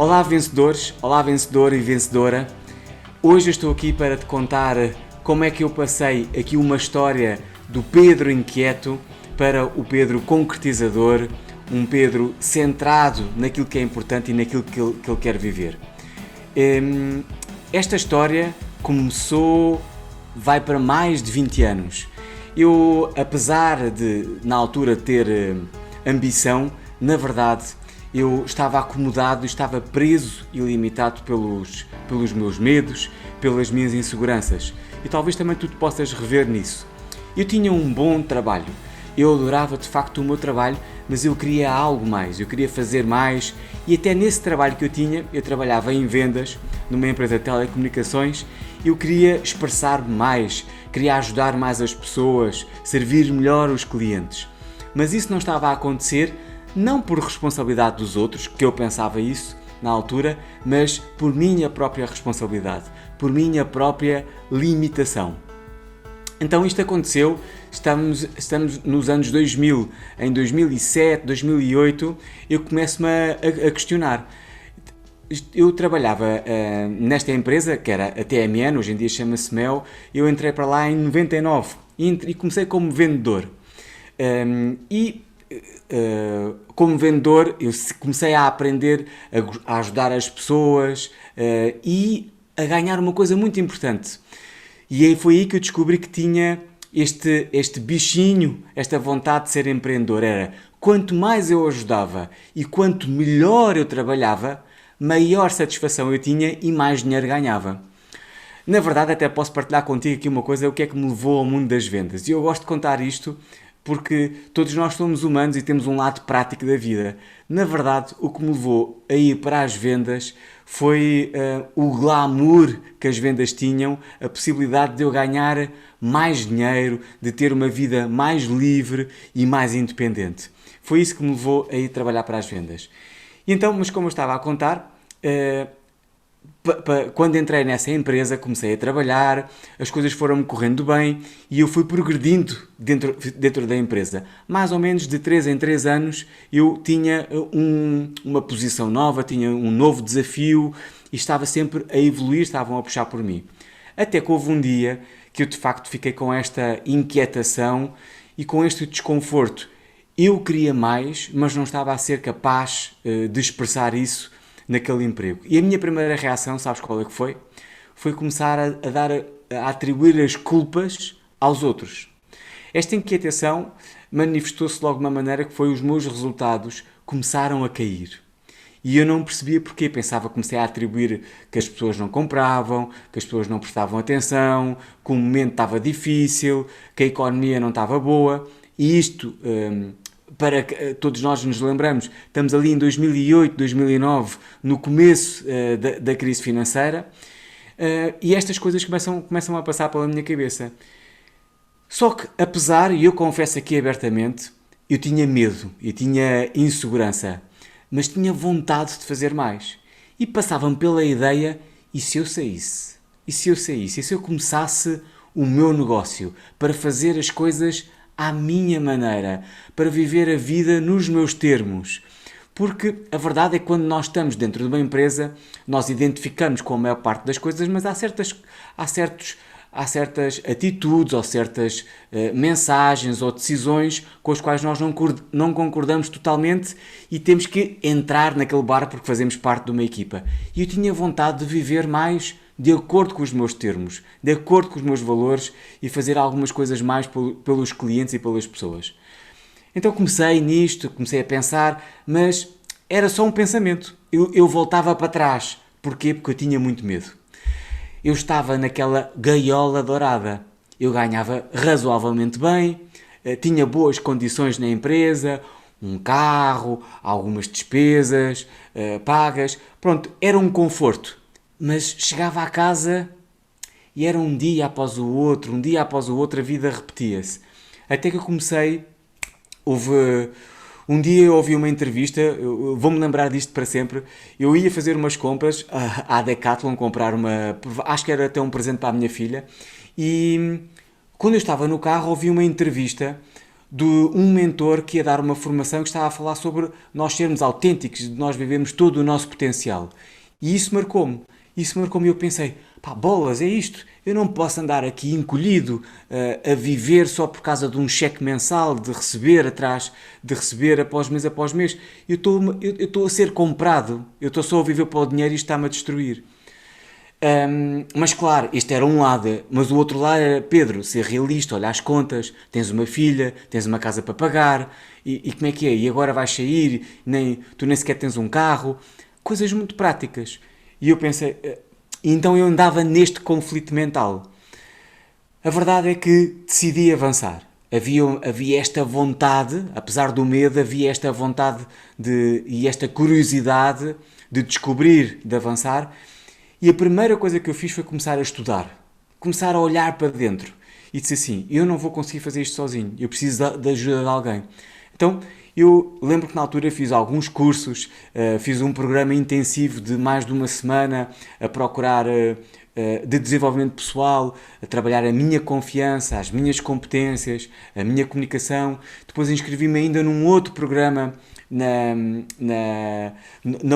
Olá vencedores, olá vencedor e vencedora. Hoje eu estou aqui para te contar como é que eu passei aqui uma história do Pedro inquieto para o Pedro concretizador, um Pedro centrado naquilo que é importante e naquilo que ele quer viver. Esta história vai para mais de 20 anos. Eu, apesar de na altura ter ambição, na verdade eu estava acomodado, estava preso e limitado pelos meus medos, pelas minhas inseguranças. E talvez também tu te possas rever nisso. Eu tinha um bom trabalho, eu adorava de facto o meu trabalho, mas eu queria algo mais, eu queria fazer mais, e até nesse trabalho que eu tinha, eu trabalhava em vendas, numa empresa de telecomunicações, eu queria expressar-me mais, queria ajudar mais as pessoas, servir melhor os clientes. Mas isso não estava a acontecer, não por responsabilidade dos outros, que eu pensava isso na altura, mas por minha própria responsabilidade, por minha própria limitação. Então isto aconteceu, estamos nos anos 2000, em 2007, 2008, eu começo-me a questionar. Eu trabalhava nesta empresa, que era a TMN, hoje em dia chama-se Mel, eu entrei para lá em 99 e comecei como vendedor. Como vendedor, eu comecei a aprender a ajudar as pessoas e a ganhar uma coisa muito importante. E aí foi aí que eu descobri que tinha este bichinho, esta vontade de ser empreendedor. Era quanto mais eu ajudava e quanto melhor eu trabalhava, maior satisfação eu tinha e mais dinheiro ganhava. Na verdade, até posso partilhar contigo aqui uma coisa, o que é que me levou ao mundo das vendas. E eu gosto de contar isto porque todos nós somos humanos e temos um lado prático da vida. Na verdade, o que me levou a ir para as vendas foi o glamour que as vendas tinham, a possibilidade de eu ganhar mais dinheiro, de ter uma vida mais livre e mais independente. Foi isso que me levou a ir trabalhar para as vendas. E então, mas como eu estava a contar, quando entrei nessa empresa, comecei a trabalhar, as coisas foram-me correndo bem e eu fui progredindo dentro da empresa. Mais ou menos de 3 em 3 anos eu tinha uma posição nova, tinha um novo desafio e estava sempre a evoluir, estavam a puxar por mim. Até que houve um dia que eu de facto fiquei com esta inquietação e com este desconforto. Eu queria mais, mas não estava a ser capaz de expressar isso naquele emprego. E a minha primeira reação, sabes qual é que foi? Foi começar a atribuir as culpas aos outros. Esta inquietação manifestou-se logo de uma maneira que foi os meus resultados começaram a cair. E eu não percebia porquê. Comecei a atribuir que as pessoas não compravam, que as pessoas não prestavam atenção, que o momento estava difícil, que a economia não estava boa. E isto, para que todos nós nos lembramos, estamos ali em 2008, 2009, no começo da crise financeira, e estas coisas começam a passar pela minha cabeça. Só que, apesar, e eu confesso aqui abertamente, eu tinha medo, eu tinha insegurança, mas tinha vontade de fazer mais. E passava-me pela ideia, e se eu saísse? E se eu saísse? E se eu começasse o meu negócio para fazer as coisas à minha maneira, para viver a vida nos meus termos? Porque a verdade é que quando nós estamos dentro de uma empresa, nós identificamos com a maior parte das coisas, mas há certas atitudes ou certas mensagens ou decisões com as quais nós não concordamos totalmente e temos que entrar naquele bar porque fazemos parte de uma equipa. E eu tinha vontade de viver mais de acordo com os meus termos, de acordo com os meus valores e fazer algumas coisas mais pelos clientes e pelas pessoas. Então comecei a pensar, mas era só um pensamento. Eu voltava para trás. Porquê? Porque eu tinha muito medo. Eu estava naquela gaiola dourada. Eu ganhava razoavelmente bem, tinha boas condições na empresa, um carro, algumas despesas pagas. Pronto, era um conforto. Mas chegava à casa e era um dia após o outro, a vida repetia-se. Até que eu um dia eu ouvi uma entrevista, vou-me lembrar disto para sempre, eu ia fazer umas compras à Decathlon, acho que era até um presente para a minha filha, e quando eu estava no carro ouvi uma entrevista de um mentor que ia dar uma formação que estava a falar sobre nós sermos autênticos, de nós vivermos todo o nosso potencial. E isso marcou-me. Isso marcou-me e eu pensei, pá, bolas, é isto. Eu não posso andar aqui encolhido a viver só por causa de um cheque mensal, de receber atrás, de receber após mês. Eu estou a ser comprado. Eu estou só a viver para o dinheiro e isto está-me a destruir. Mas claro, este era um lado, mas o outro lado era, Pedro, ser realista, olha as contas, tens uma filha, tens uma casa para pagar, e como é que é? E agora vais sair, tu nem sequer tens um carro, coisas muito práticas. E eu pensei, então eu andava neste conflito mental. A verdade é que decidi avançar. Havia esta vontade, apesar do medo, havia esta vontade e esta curiosidade de descobrir, de avançar. E a primeira coisa que eu fiz foi começar a estudar, começar a olhar para dentro. E disse assim, eu não vou conseguir fazer isto sozinho, eu preciso da ajuda de alguém. Então, eu lembro que na altura fiz alguns cursos, fiz um programa intensivo de mais de uma semana a procurar de desenvolvimento pessoal, a trabalhar a minha confiança, as minhas competências, a minha comunicação. Depois inscrevi-me ainda num outro programa na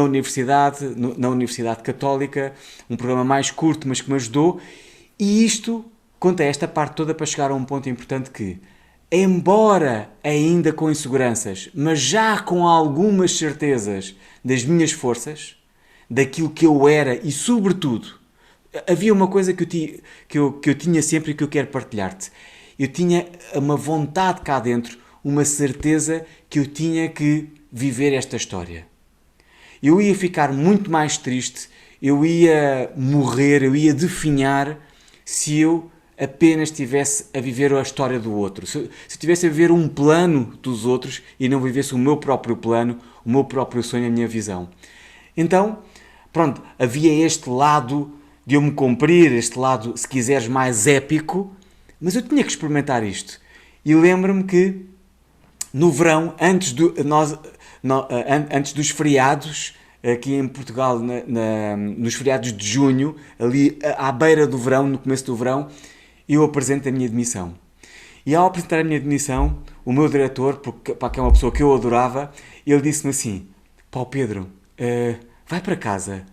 Universidade Católica, um programa mais curto, mas que me ajudou. E isto conta esta parte toda para chegar a um ponto importante que, embora ainda com inseguranças, mas já com algumas certezas das minhas forças, daquilo que eu era e, sobretudo, havia uma coisa que eu tinha sempre e que eu quero partilhar-te. Eu tinha uma vontade cá dentro, uma certeza que eu tinha que viver esta história. Eu ia ficar muito mais triste, eu ia morrer, eu ia definhar se eu apenas estivesse a viver a história do outro. Se eu estivesse a viver um plano dos outros e não vivesse o meu próprio plano, o meu próprio sonho, a minha visão. Então, pronto, havia este lado de eu me cumprir, este lado, se quiseres, mais épico, mas eu tinha que experimentar isto. E lembro-me que no verão, antes dos feriados, aqui em Portugal, nos feriados de junho, ali à beira do verão, no começo do verão, eu apresento a minha demissão. E ao apresentar a minha demissão, o meu diretor, que é uma pessoa que eu adorava, ele disse-me assim, pá, Pedro, vai para casa,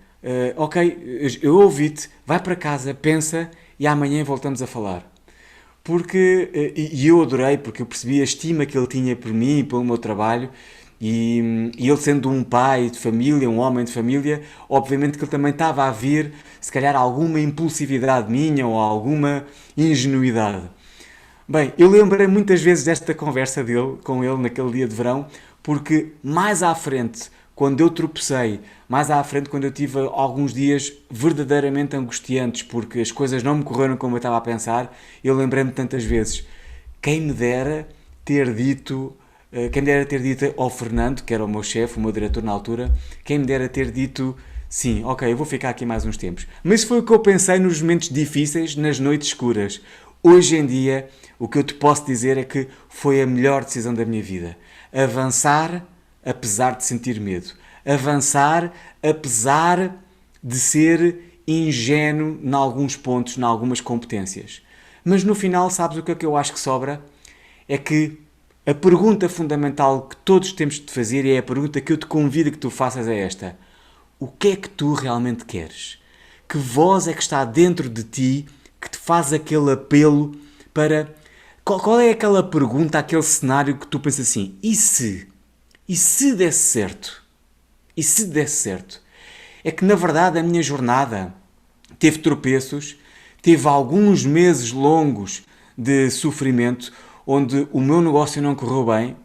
ok, eu ouvi-te, vai para casa, pensa e amanhã voltamos a falar. E eu adorei, porque eu percebi a estima que ele tinha por mim e pelo meu trabalho, e ele sendo um pai de família, um homem de família, obviamente que ele também estava a vir, se calhar, alguma impulsividade minha ou alguma ingenuidade. Bem, eu lembrei muitas vezes desta conversa com ele naquele dia de verão, porque mais à frente, quando eu tropecei, mais à frente, quando eu tive alguns dias verdadeiramente angustiantes, porque as coisas não me correram como eu estava a pensar, eu lembrei-me tantas vezes, quem me dera ter dito ao Fernando, que era o meu chefe, o meu diretor na altura, quem me dera ter dito, sim, ok, eu vou ficar aqui mais uns tempos. Mas foi o que eu pensei nos momentos difíceis, nas noites escuras. Hoje em dia, o que eu te posso dizer é que foi a melhor decisão da minha vida. Avançar, apesar de sentir medo. Avançar, apesar de ser ingênuo em alguns pontos, em algumas competências. Mas no final, sabes o que é que eu acho que sobra? É que a pergunta fundamental que todos temos de fazer, e é a pergunta que eu te convido a que tu faças, é esta. O que é que tu realmente queres? Que voz é que está dentro de ti que te faz aquele apelo para... Qual é aquela pergunta, aquele cenário que tu pensas assim, e se? E se desse certo? E se desse certo? É que, na verdade, a minha jornada teve tropeços, teve alguns meses longos de sofrimento, onde o meu negócio não correu bem,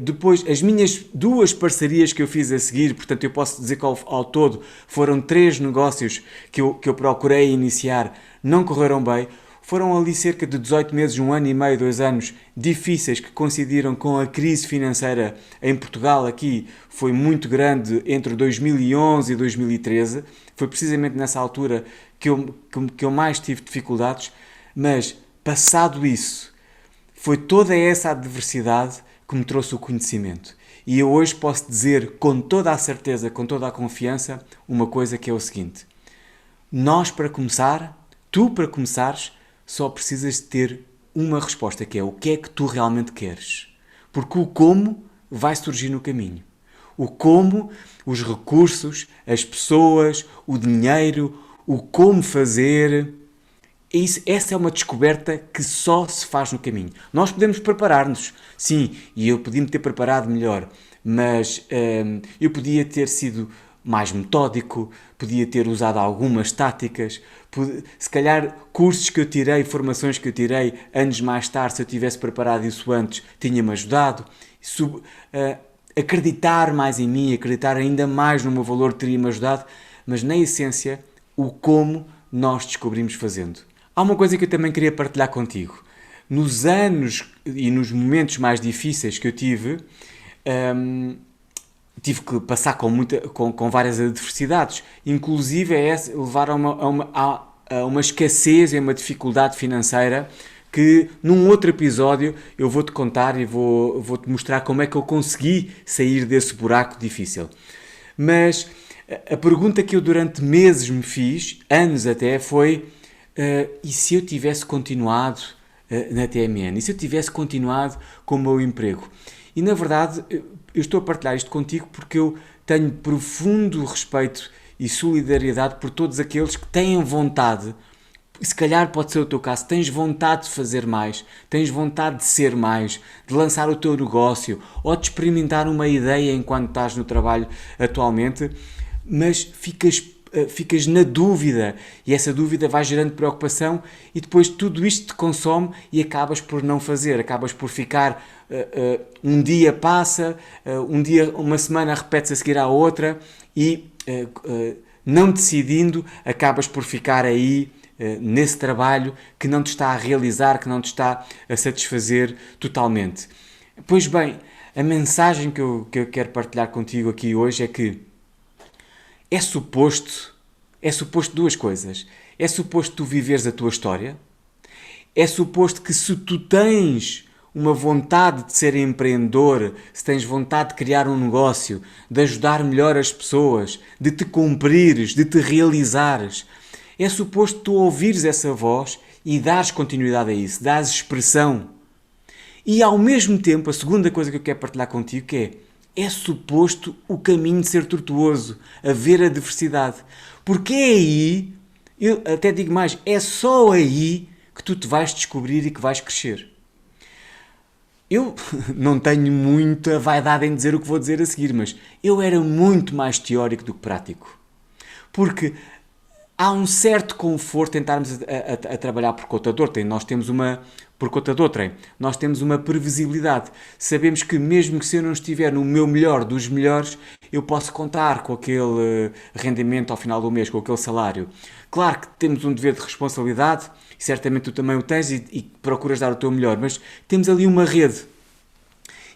depois, as minhas 2 parcerias que eu fiz a seguir, portanto eu posso dizer que ao todo foram 3 negócios que eu procurei iniciar, não correram bem. Foram ali cerca de 18 meses, 1 ano e meio, 2 anos difíceis que coincidiram com a crise financeira em Portugal. Aqui foi muito grande entre 2011 e 2013. Foi precisamente nessa altura que eu mais tive dificuldades, mas passado isso, foi toda essa adversidade que me trouxe o conhecimento. E eu hoje posso dizer com toda a certeza, com toda a confiança, uma coisa que é o seguinte. Tu para começares, só precisas de ter uma resposta que é o que é que tu realmente queres. Porque o como vai surgir no caminho. O como, os recursos, as pessoas, o dinheiro, o como fazer. Essa é uma descoberta que só se faz no caminho. Nós podemos preparar-nos, sim, e eu podia-me ter preparado melhor, mas eu podia ter sido mais metódico, podia ter usado algumas táticas, se calhar cursos que eu tirei, formações que eu tirei anos mais tarde, se eu tivesse preparado isso antes, tinha-me ajudado. Acreditar mais em mim, acreditar ainda mais no meu valor teria-me ajudado, mas na essência, o como nós descobrimos fazendo. Há uma coisa que eu também queria partilhar contigo. Nos anos e nos momentos mais difíceis que eu tive, tive que passar com várias adversidades, inclusive levar a uma escassez e a uma dificuldade financeira que num outro episódio eu vou-te contar e vou-te mostrar como é que eu consegui sair desse buraco difícil. Mas a pergunta que eu durante meses me fiz, anos até, foi e se eu tivesse continuado na TMN? E se eu tivesse continuado com o meu emprego? E na verdade eu estou a partilhar isto contigo porque eu tenho profundo respeito e solidariedade por todos aqueles que têm vontade. Se calhar pode ser o teu caso, tens vontade de fazer mais, tens vontade de ser mais, de lançar o teu negócio ou de experimentar uma ideia enquanto estás no trabalho atualmente, mas ficas na dúvida e essa dúvida vai gerando preocupação e depois tudo isto te consome e acabas por não fazer, acabas por ficar, um dia passa, uma semana repete-se a seguir à outra e não decidindo acabas por ficar aí nesse trabalho que não te está a realizar, que não te está a satisfazer totalmente. Pois bem, a mensagem que eu quero partilhar contigo aqui hoje é que é suposto duas coisas. É suposto tu viveres a tua história, é suposto que se tu tens uma vontade de ser empreendedor, se tens vontade de criar um negócio, de ajudar melhor as pessoas, de te cumprires, de te realizares, é suposto tu ouvires essa voz e dares continuidade a isso, dares expressão. E ao mesmo tempo, a segunda coisa que eu quero partilhar contigo que é suposto o caminho de ser tortuoso, haver adversidade. Porque é aí, eu até digo mais, é só aí que tu te vais descobrir e que vais crescer. Eu não tenho muita vaidade em dizer o que vou dizer a seguir, mas eu era muito mais teórico do que prático. Porque há um certo conforto em estarmos a trabalhar por conta de outrem. Nós temos uma previsibilidade. Sabemos que mesmo que se eu não estiver no meu melhor dos melhores, eu posso contar com aquele rendimento ao final do mês, com aquele salário. Claro que temos um dever de responsabilidade, e certamente tu também o tens e procuras dar o teu melhor, mas temos ali uma rede.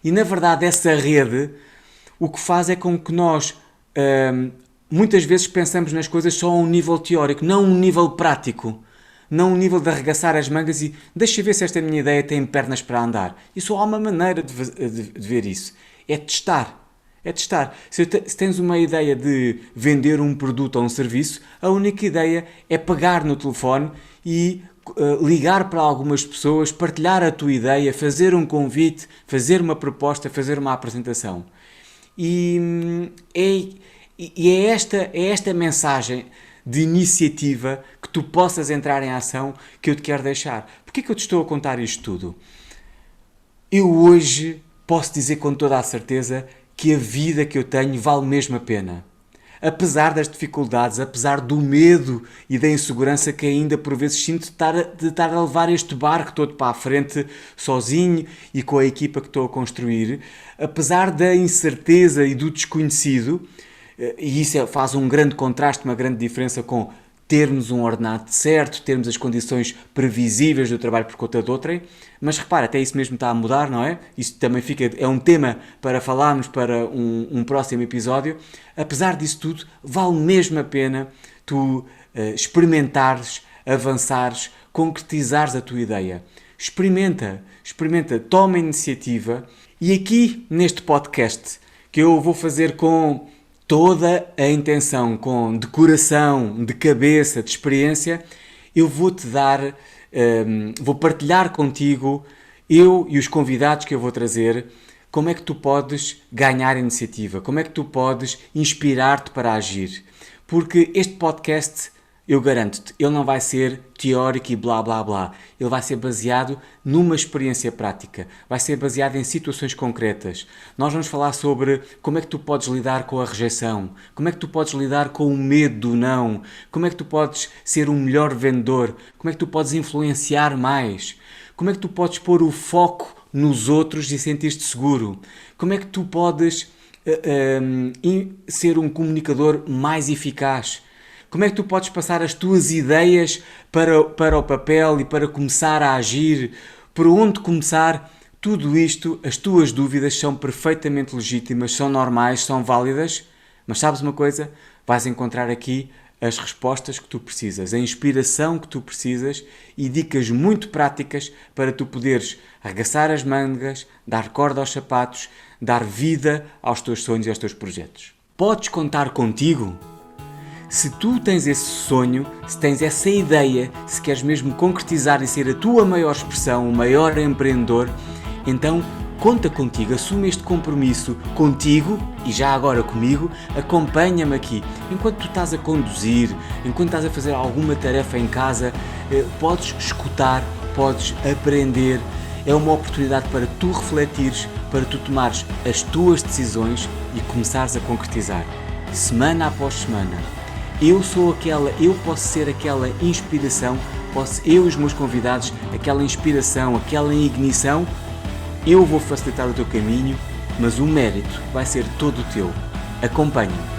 E na verdade essa rede o que faz é com que nós muitas vezes pensamos nas coisas só a um nível teórico, não a um nível prático. Não a um nível de arregaçar as mangas e deixa ver se esta minha ideia tem pernas para andar. E só há uma maneira de ver isso. É testar. Se tens uma ideia de vender um produto ou um serviço, a única ideia é pegar no telefone e ligar para algumas pessoas, partilhar a tua ideia, fazer um convite, fazer uma proposta, fazer uma apresentação. E é esta mensagem de iniciativa que tu possas entrar em ação que eu te quero deixar. Porquê que eu te estou a contar isto tudo? Eu hoje posso dizer com toda a certeza que a vida que eu tenho vale mesmo a pena. Apesar das dificuldades, apesar do medo e da insegurança que ainda por vezes sinto de estar a levar este barco todo para a frente sozinho e com a equipa que estou a construir, apesar da incerteza e do desconhecido, e isso faz um grande contraste, uma grande diferença com termos um ordenado certo, termos as condições previsíveis do trabalho por conta de outrem, mas repara, até isso mesmo está a mudar, não é? Isso também é um tema para falarmos para um próximo episódio. Apesar disso tudo, vale mesmo a pena tu experimentares, avançares, concretizares a tua ideia. Experimenta, toma a iniciativa e aqui neste podcast que eu vou fazer com toda a intenção, de coração, de cabeça, de experiência, eu vou-te dar vou partilhar contigo, eu e os convidados que eu vou trazer, como é que tu podes ganhar iniciativa, como é que tu podes inspirar-te para agir. Porque este podcast, eu garanto-te, ele não vai ser teórico e blá blá blá. Ele vai ser baseado numa experiência prática. Vai ser baseado em situações concretas. Nós vamos falar sobre como é que tu podes lidar com a rejeição, como é que tu podes lidar com o medo do não, como é que tu podes ser um melhor vendedor, como é que tu podes influenciar mais, como é que tu podes pôr o foco nos outros e sentir-te seguro, como é que tu podes ser um comunicador mais eficaz. Como é que tu podes passar as tuas ideias para o papel e para começar a agir? Por onde começar? Tudo isto, as tuas dúvidas são perfeitamente legítimas, são normais, são válidas, mas sabes uma coisa? Vais encontrar aqui as respostas que tu precisas, a inspiração que tu precisas e dicas muito práticas para tu poderes arregaçar as mangas, dar corda aos sapatos, dar vida aos teus sonhos e aos teus projetos. Podes contar contigo? Se tu tens esse sonho, se tens essa ideia, se queres mesmo concretizar e ser a tua maior expressão, o maior empreendedor, então conta contigo, assume este compromisso contigo e já agora comigo, acompanha-me aqui. Enquanto tu estás a conduzir, enquanto estás a fazer alguma tarefa em casa, podes escutar, podes aprender. É uma oportunidade para tu refletires, para tu tomares as tuas decisões e começares a concretizar. Semana após semana. Eu posso ser aquela inspiração, eu e os meus convidados, aquela inspiração, aquela ignição. Eu vou facilitar o teu caminho, mas o mérito vai ser todo teu. Acompanha-me.